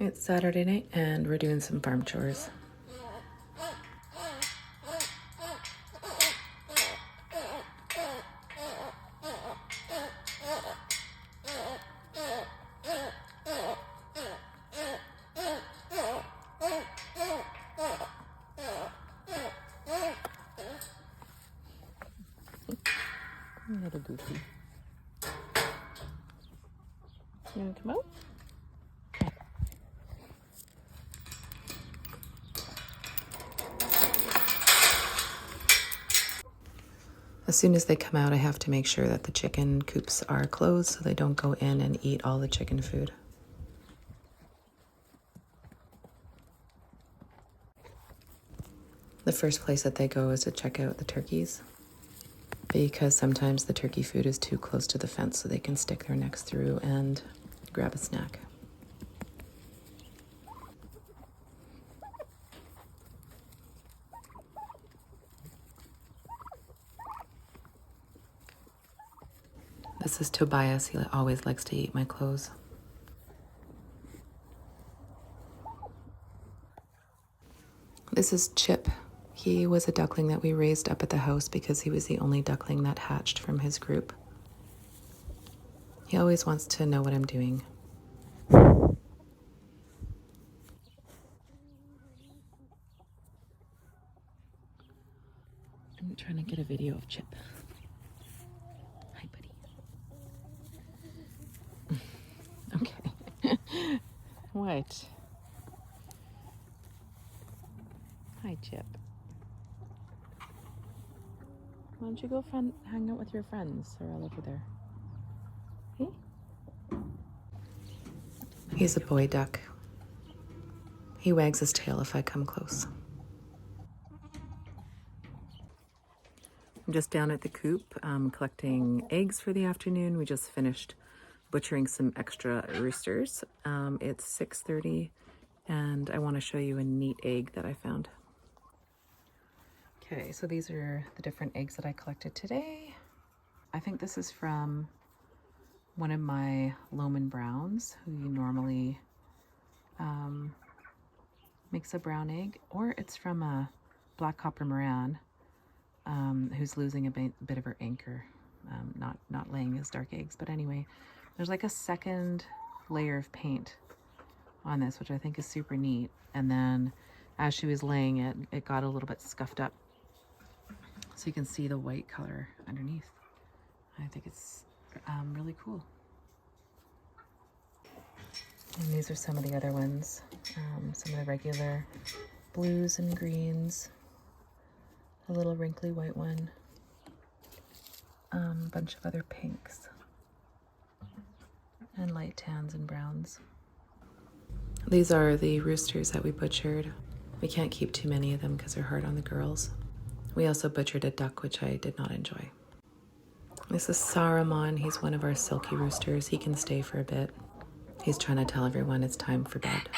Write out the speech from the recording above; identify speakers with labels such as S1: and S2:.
S1: It's Saturday night and we're doing some farm chores. Little goofy. You wanna come out? As soon as they come out, I have to make sure that the chicken coops are closed so they don't go in and eat all the chicken food. The first place that they go is to check out the turkeys, because sometimes the turkey food is too close to the fence so they can stick their necks through and grab a snack. This is Tobias. He always likes to eat my clothes. This is Chip. He was a duckling that we raised up at the house because he was the only duckling that hatched from his group. He always wants to know what I'm doing. I'm trying to get a video of Chip. Hi, buddy. Okay. What? Hi, Chip. Why don't you go hang out with your friends? They're all over there. Hey? He's a boy duck. He wags his tail if I come close. I'm just down at the coop collecting eggs for the afternoon. We just finished butchering some extra roosters. It's 6:30 and I want to show you a neat egg that I found. Okay, so these are the different eggs that I collected today. I think this is from one of my Lohman Browns, who normally makes a brown egg, or it's from a Black Copper Moran, who's losing a bit of her anchor, not laying as dark eggs. But anyway, there's like a second layer of paint on this, which I think is super neat. And then as she was laying it, it got a little bit scuffed up. So you can see the white color underneath. I think it's really cool. And these are some of the other ones. Some of the regular blues and greens. A little wrinkly white one. A bunch of other pinks. And light tans and browns. These are the roosters that we butchered. We can't keep too many of them because they're hard on the girls. We also butchered a duck, which I did not enjoy. This is Saruman. He's one of our silky roosters. He can stay for a bit. He's trying to tell everyone it's time for bed.